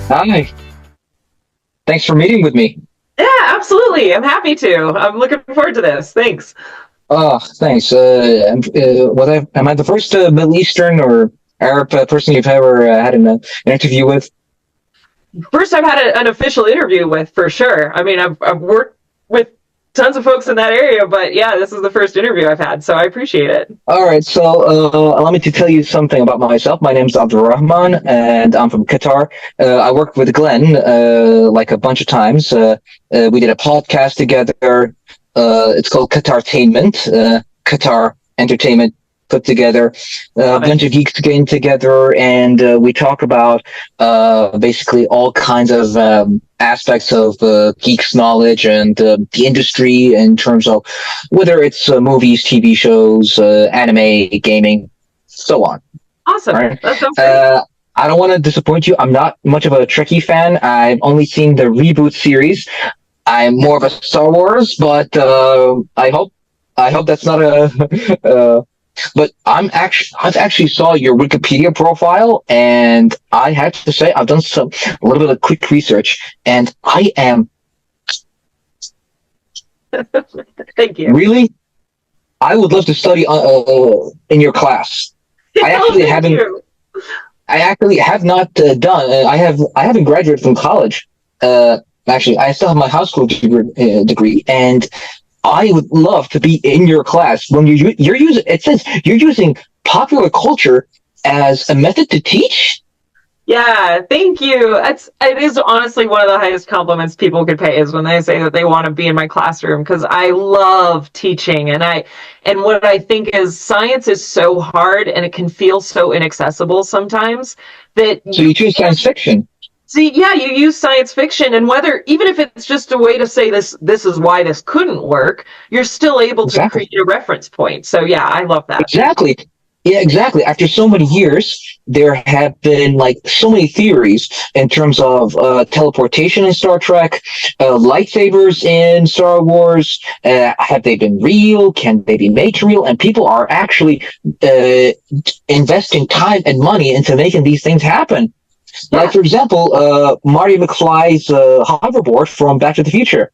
Hi, thanks for meeting with me. Yeah, absolutely. I'm happy to. I'm looking forward to this. Thanks. Oh, thanks. Am I the first Middle Eastern or Arab person you've ever had an interview with? First, I've had an official interview with for sure. I mean, I've worked with tons of folks in that area, but yeah, this is the first interview I've had, so I appreciate it. All right, so allow me to tell you something about myself. My name's Abdulrahman, and I'm from Qatar. I worked with Glenn like a bunch of times. We did a podcast together. It's called Qatartainment, Qatar Entertainment put together. A Love it. bunch of geeks getting together, and we talk about basically all kinds of aspects of geeks knowledge and the industry in terms of whether it's movies, TV shows, anime, gaming, so on. Awesome. Right? That sounds great. Uh, I don't want to disappoint you. I'm not much of a Trekkie fan. I've only seen the reboot series. I'm more of a Star Wars, but I hope that's not a. But I've actually saw your Wikipedia profile, and I have to say I've done a little bit of quick research, and I am Thank you. really I would love to study in your class. I Oh, actually thank haven't. you. I actually have not done. I haven't graduated from college. Uh, Actually, I still have my high school degree, and I would love to be in your class when you're using. It says you're using popular culture as a method to teach. Yeah, thank you. It is honestly one of the highest compliments people could pay is when they say that they want to be in my classroom because I love teaching and what I think is science is so hard and it can feel so inaccessible sometimes that So you you choose can't science fiction. see, yeah, you use science fiction and whether even if it's just a way to say this is why this couldn't work, you're still able to Exactly. create a reference point. So yeah, I love that. Exactly. Yeah, exactly. After so many years, there have been like so many theories in terms of teleportation in Star Trek, lightsabers in Star Wars. Have they been real? Can they be made real? And people are actually uh, investing time and money into making these things happen. Like, Yeah. for example, Marty McFly's hoverboard from Back to the Future.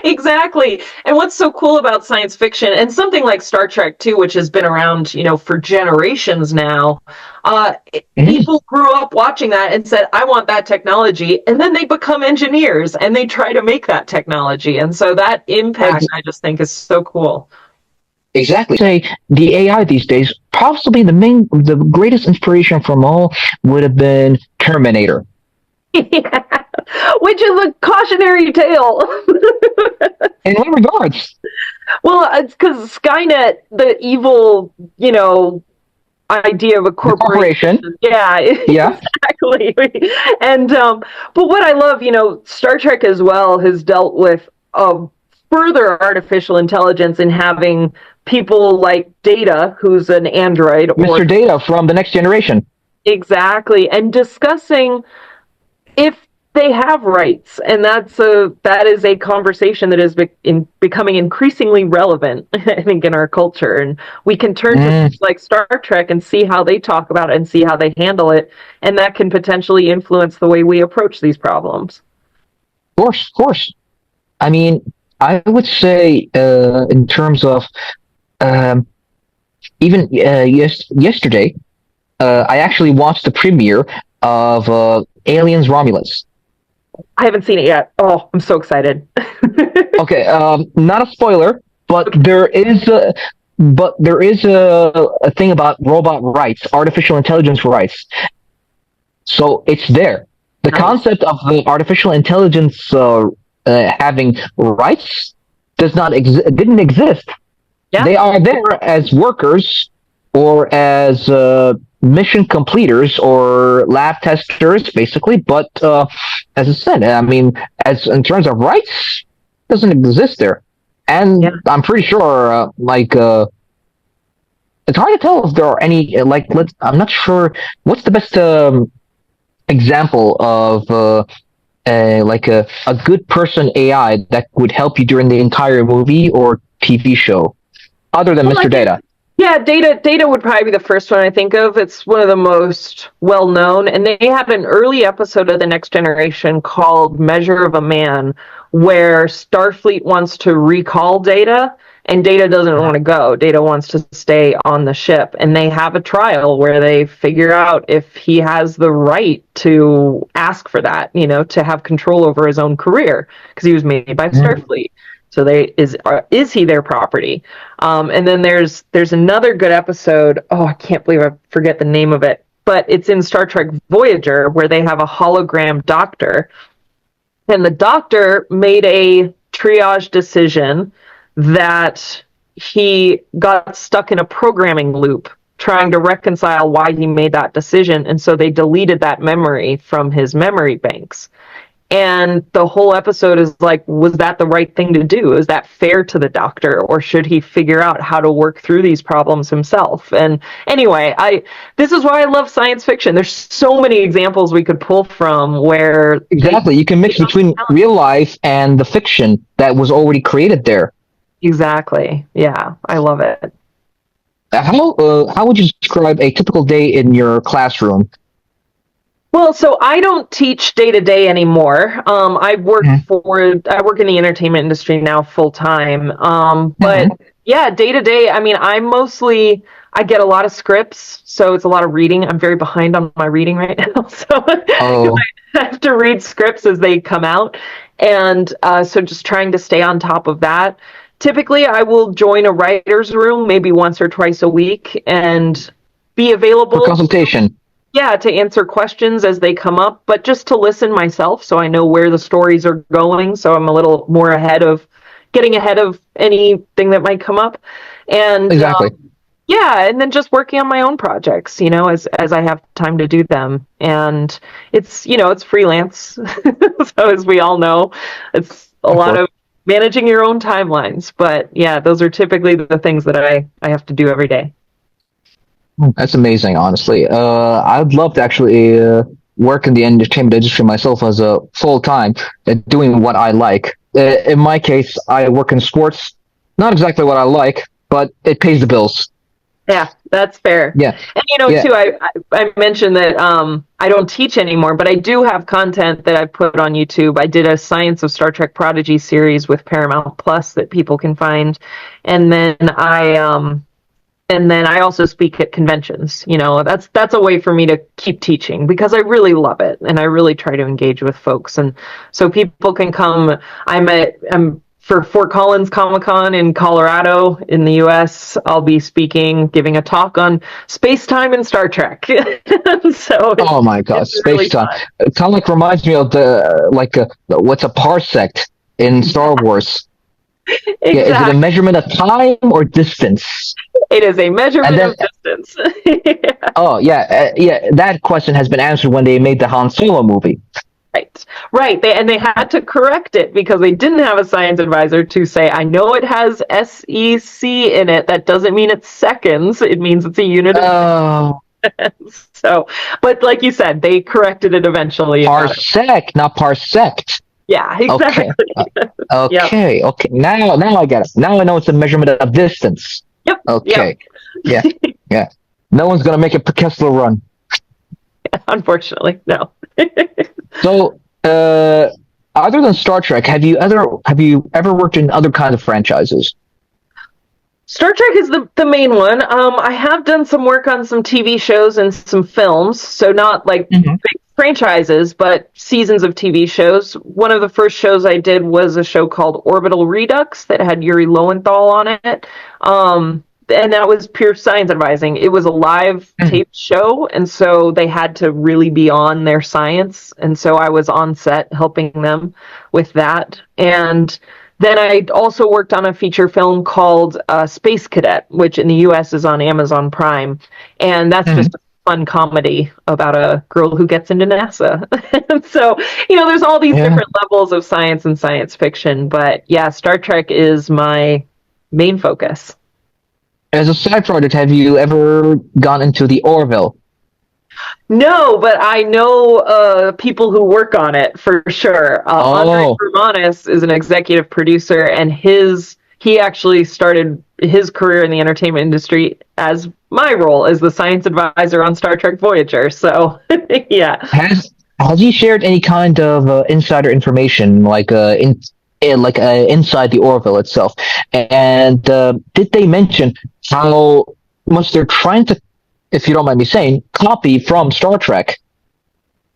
Exactly. And what's so cool about science fiction and something like Star Trek too, which has been around, for generations now, Mhm. people grew up watching that and said, I want that technology. And then they become engineers and they try to make that technology. And so that impact, I just think is so cool. Exactly. Say the AI these days, possibly the greatest inspiration from all would have been Terminator. Yeah. Which is a cautionary tale. In what regards? Well, it's because Skynet, the evil, idea of a The corporation. corporation, Yeah, yeah. exactly. And but what I love, Star Trek as well has dealt with further artificial intelligence in having people like Data, who's an android, or Mr. Data from the next generation. exactly, and discussing if they have rights, and that is a conversation that is becoming increasingly relevant, I think, in our culture. And we can turn to Mm, things like Star Trek and see how they talk about it and see how they handle it, and that can potentially influence the way we approach these problems. of course, of course. I mean, I would say in terms of um, even yesterday, I actually watched the premiere of Aliens Romulus. I haven't seen it yet. Oh, I'm so excited. Okay, not a spoiler, but there is a thing about robot rights, artificial intelligence rights. So it's there. The Nice. concept of the artificial intelligence having rights didn't exist. Yeah. They are there as workers or as mission completers or lab testers, basically. But as I said, I mean, as in terms of rights, doesn't exist there. Yeah. And I'm pretty sure, it's hard to tell if there are any I'm not sure what's the best example of a good person AI that would help you during the entire movie or TV show, other than Well, I Mr. think Data. Yeah, Data would probably be the first one I think of. It's one of the most well known, and they had an early episode of The Next Generation called Measure of a Man, where Starfleet wants to recall Data, and Data doesn't want to go. Data wants to stay on the ship, and they have a trial where they figure out if he has the right to ask for that, to have control over his own career, because he was made by Mhm. Starfleet. So is he their property? And then there's another good episode. Oh, I can't believe I forget the name of it, but it's in Star Trek Voyager where they have a hologram doctor, and the doctor made a triage decision that he got stuck in a programming loop trying to reconcile why he made that decision, and so they deleted that memory from his memory banks. And the whole episode is like, was that the right thing to do? Is that fair to the doctor, or should he figure out how to work through these problems himself? And anyway, I this is why I love science fiction. There's so many examples we could pull from where they Exactly. You can mix between real life and the fiction that was already created there. exactly. Yeah, I love it. How would you describe a typical day in your classroom? Well, so I don't teach day to day anymore. Mhm. I work in the entertainment industry now full time. But Mhm. yeah, day to day, I mean, I get a lot of scripts, so it's a lot of reading. I'm very behind on my reading right now, so 'cause Oh, I have to read scripts as they come out, and so just trying to stay on top of that. Typically, I will join a writer's room maybe once or twice a week and be for available, consultation. yeah, to answer questions as they come up, but just to listen myself so I know where the stories are going. So I'm a little more getting ahead of anything that might come up. And Exactly. yeah, and then just working on my own projects, as I have time to do them. And it's freelance. So as we all know, it's a Of lot course. of managing your own timelines. But yeah, those are typically the things that I have to do every day. That's amazing, honestly. I'd love to actually work in the entertainment industry myself as a full time, doing what I like. In my case, I work in sports. Not exactly what I like, but it pays the bills. Yeah, that's fair. Yeah, And yeah. too, I mentioned that I don't teach anymore, but I do have content that I put on YouTube. I did a Science of Star Trek Prodigy series with Paramount Plus that people can find, and then I also speak at conventions. That's a way for me to keep teaching because I really love it and I really try to engage with folks, and so people can come. I'm for Fort Collins Comic Con in Colorado in the US. I'll be speaking, giving a talk on space time and Star Trek. So Oh my God, it's space really time. fun. It kind of like reminds me of the what's a parsec in Star Wars? Yeah, is it a Exactly. measurement of time or distance? It is a And measurement then, of distance. oh yeah, yeah, that question has been answered when they made the Han Solo movie. Right, right. They had to correct it because they didn't have a science advisor to say, I know it has SEC in it. That doesn't mean it's seconds. It means it's a unit of Oh, distance. So, but like you said, they corrected it eventually and got it. parsec, not parsect. Yeah, Okay, exactly. Yep, okay. Now I get it. Now I know it's a measurement of distance. yep, yep. Okay, yeah, yeah. No one's gonna make a Kessler run. Unfortunately, no. So, other than Star Trek, have you ever worked in other kinds of franchises? Star Trek is the main one. I have done some work on some TV shows and some films, so not like Hmm. big franchises, but seasons of TV shows. One of the first shows I did was a show called Orbital Redux that had Yuri Lowenthal on it. And that was pure science advising. It was a live taped show, and so they had to really be on their science. And so I was on set helping them with that. And then I also worked on a feature film called Space Cadet, which in the US is on Amazon Prime. And that's Hmm. just a fun comedy about a girl who gets into NASA. And so, there's all these Yeah. different levels of science and science fiction. But yeah, Star Trek is my main focus. As a side project, have you ever gone into the Orville? No, but I know people who work on it for sure. Andre Oh, Romanis is an executive producer, and he actually started his career in the entertainment industry as my role as the science advisor on Star Trek Voyager. So, yeah. Has he shared any kind of insider information, like inside the Orville itself? And did they mention how much they're trying to, if you don't mind me saying, copy from Star Trek?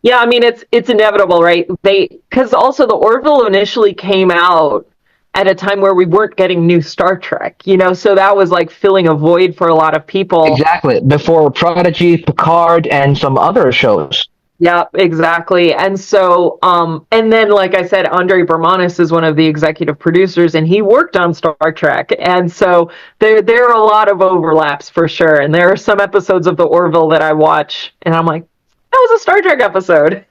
Yeah, I mean it's inevitable, right? Because also the Orville initially came out at a time where we weren't getting new Star Trek, so that was like filling a void for a lot of people. Exactly. Before Prodigy, Picard, and some other shows. Yeah, exactly. And so, and then, like I said, Andre Bermanis is one of the executive producers, and he worked on Star Trek. And so there are a lot of overlaps for sure. And there are some episodes of the Orville that I watch, and I'm like, that was a Star Trek episode.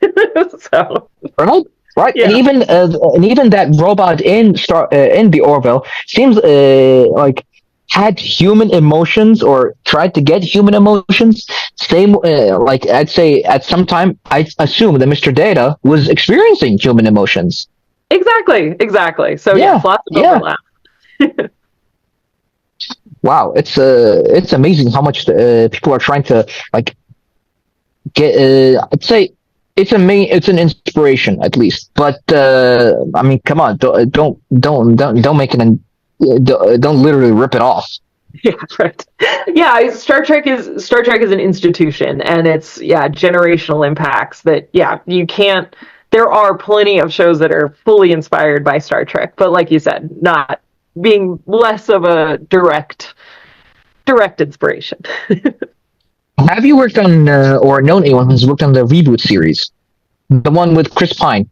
So, Right. Right, yeah. And even that robot in the Orville seems like had human emotions or tried to get human emotions. Same, like I'd say at some time, I assume that Mr. Data was experiencing human emotions. Exactly. So Yeah, yes, lots of yeah. overlap. Wow, it's amazing how much people are trying to like get. I'd say it's an inspiration at least. But I mean, come on, don't make it an don't literally rip it off. Yeah, right. Yeah, Star Trek is an institution, and it's generational impacts that you can't. There are plenty of shows that are fully inspired by Star Trek, but like you said, not being less of a direct inspiration. Have you worked on or known anyone who's worked on the reboot series, the one with Chris Pine?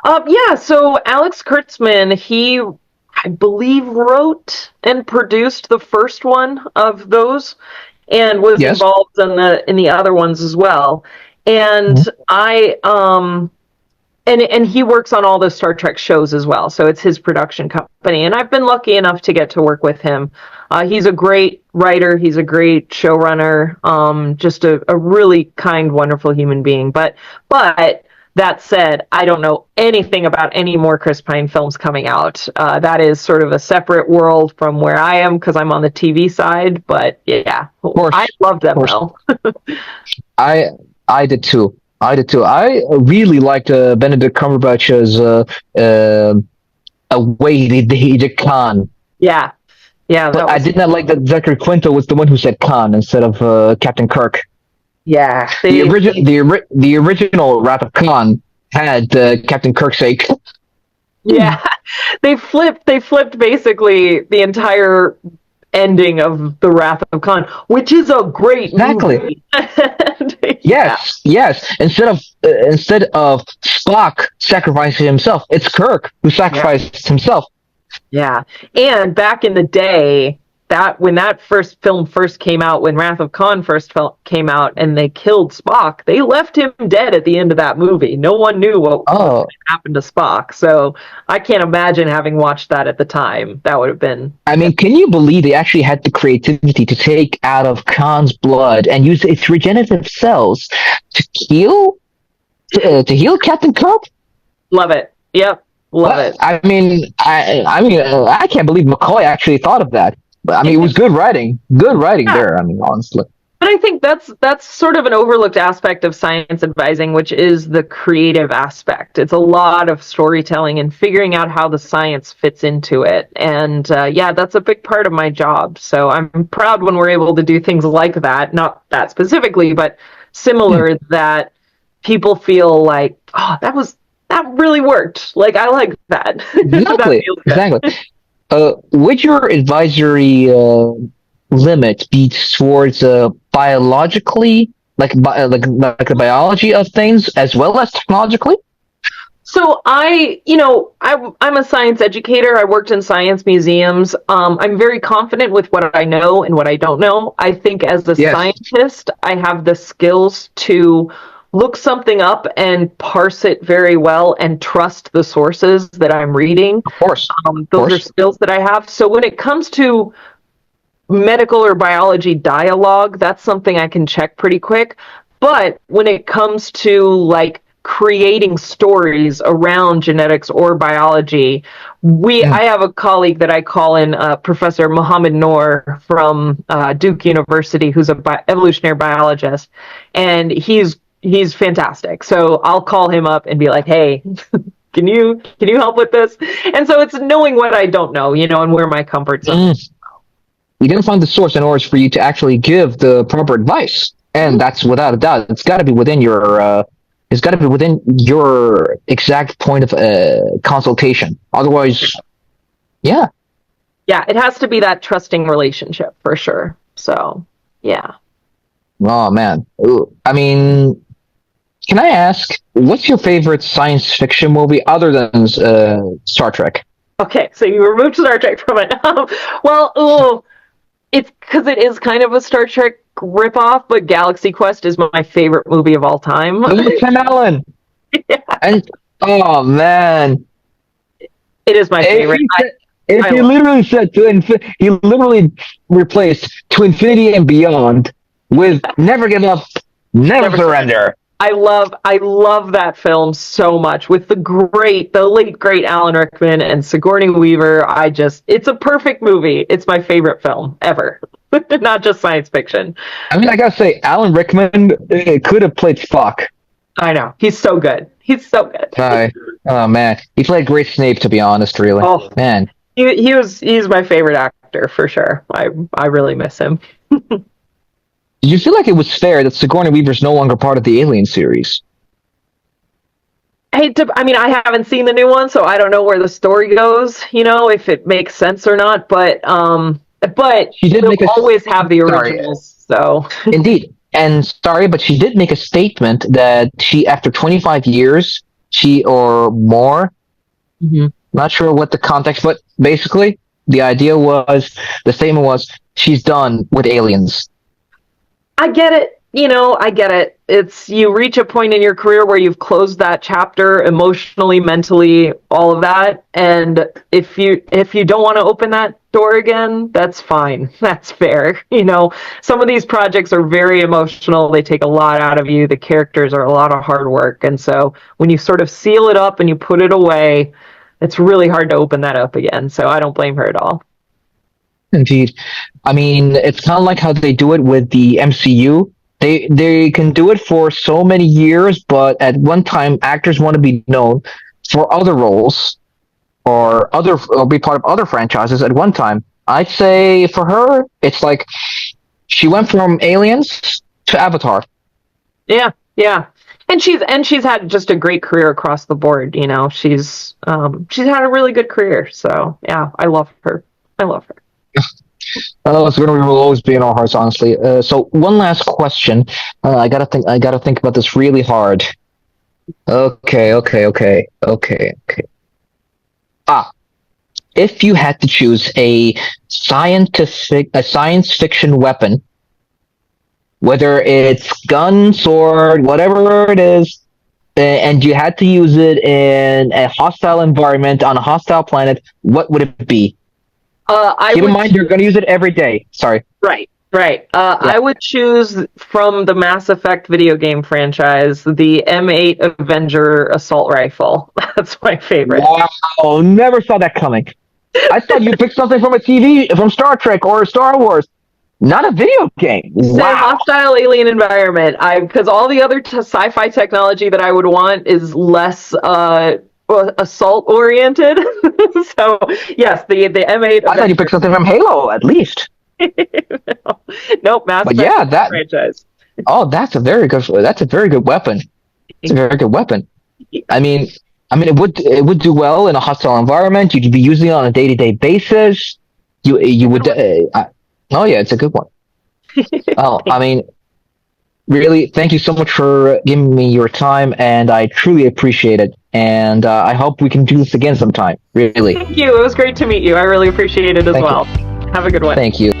Yeah. So Alex Kurtzman, he, I believe, wrote and produced the first one of those, and was Yes. involved in the other ones as well. And I and he works on all the Star Trek shows as well. So it's his production company, and I've been lucky enough to get to work with him. He's a great writer. He's a great showrunner. Just a really kind, wonderful human being. But that said, I don't know anything about any more Chris Pine films coming out. That is sort of a separate world from where I am because I'm on the TV side. But yeah, I love them though. I did too. I really liked Benedict Cumberbatch's a way he did Khan. Yeah. But I did not like that Zachary Quinto was the one who said Khan instead of Captain Kirk. Yeah. The original Wrath of Khan had Captain Kirk say. Yeah, they flipped basically the entire ending of the Wrath of Khan, which is a great movie. Yes. Instead of Spock sacrificing himself, it's Kirk who sacrificed himself. Yeah, and back in the day, that when that film first came out, when Wrath of Khan first came out, and they killed Spock, they left him dead at the end of that movie. No one knew what happened to Spock. So I can't imagine having watched that at the time. That would have been. I mean, can you believe they actually had the creativity to take out of Khan's blood and use its regenerative cells to heal Captain Kirk? Love it. Yep. Love it. I mean, I can't believe McCoy actually thought of that. But I mean, it was good writing. Good writing there. I mean, honestly. But I think that's sort of an overlooked aspect of science advising, which is the creative aspect. It's a lot of storytelling and figuring out how the science fits into it. And that's a big part of my job. So I'm proud when we're able to do things like that, not that specifically, but similar, that people feel like, oh, that really worked. Like, I like that. Exactly. Exactly. Would your advisory limit be towards biologically, like the biology of things, as well as technologically? So I'm a science educator. I worked in science museums. I'm very confident with what I know and what I don't know. I think as a scientist, I have the skills to look something up and parse it very well and trust the sources that I'm reading. Of course. Those are skills that I have. So when it comes to medical or biology dialogue, that's something I can check pretty quick. But when it comes to like creating stories around genetics or biology. I have a colleague that I call in Professor Mohammed Noor from Duke University, who's a evolutionary biologist, and he's fantastic. So I'll call him up and be like, hey, can you help with this? And so it's knowing what I don't know, and where my comfort zone is. You gotta find the source in order for you to actually give the proper advice, and that's without a doubt. It's got to be within your. It's got to be within your exact point of consultation. Otherwise, yeah, it has to be that trusting relationship for sure. So, yeah. Oh man, I mean, can I ask what's your favorite science fiction movie other than Star Trek? Okay, so you removed Star Trek from it. It's because it is kind of a Star Trek ripoff, but Galaxy Quest is my favorite movie of all time. Tim Allen. Yeah. And oh man, it is my favorite. He literally said he literally replaced To Infinity and Beyond with Never Give Up, Never Surrender. I love that film so much with the late great Alan Rickman and Sigourney Weaver. It's a perfect movie. It's my favorite film ever. Not just science fiction. I mean, I gotta say, Alan Rickman could have played Spock. I know. He's so good. Oh man, he played great Snape. To be honest, really. Oh man, he's my favorite actor for sure. I really miss him. Do you feel like it was fair that Sigourney Weaver's no longer part of the Alien series? I haven't seen the new one, so I don't know where the story goes, if it makes sense or not, but she did always have the originals, so. Indeed. And sorry, but she did make a statement that after 25 years, or more, not sure what the context, but basically, the statement was, she's done with aliens. I get it. I get it. It's you reach a point in your career where you've closed that chapter emotionally, mentally, all of that. And if you don't want to open that door again, that's fine. That's fair. Some of these projects are very emotional. They take a lot out of you. The characters are a lot of hard work. And so when you sort of seal it up and you put it away, it's really hard to open that up again. So I don't blame her at all. Indeed. I mean, it's kind of like how they do it with the MCU. They can do it for so many years, but at one time, actors want to be known for other roles or be part of other franchises at one time. I'd say for her, it's like she went from Aliens to Avatar. Yeah. And she's had just a great career across the board. She's had a really good career. So yeah, I love her. Sigourney will always be in our hearts, honestly. So one last question. I gotta think about this really hard. Okay. If you had to choose a science fiction weapon, whether it's gun, sword, whatever it is, and you had to use it in a hostile environment on a hostile planet, what would it be? Keep in mind, you're going to use it every day. Sorry. Right. Yeah. I would choose from the Mass Effect video game franchise the M8 Avenger assault rifle. That's my favorite. Wow, never saw that coming. I thought you picked something from from Star Trek or Star Wars. Not a video game. Wow. A hostile alien environment. Because all the other sci-fi technology that I would want is less assault oriented. So yes, the M8. I thought you picked something from Halo at least. Nope, Mass Effect. Yeah, that franchise. Oh, that's a very good weapon. It's a very good weapon. I mean, it would do well in a hostile environment. You could be using it on a day-to-day basis. You would. Oh yeah, it's a good one. Oh, I mean, really, thank you so much for giving me your time, and I truly appreciate it. And I hope we can do this again sometime. Really. Thank you. It was great to meet you. I really appreciate it as well. Have a good one. Thank you.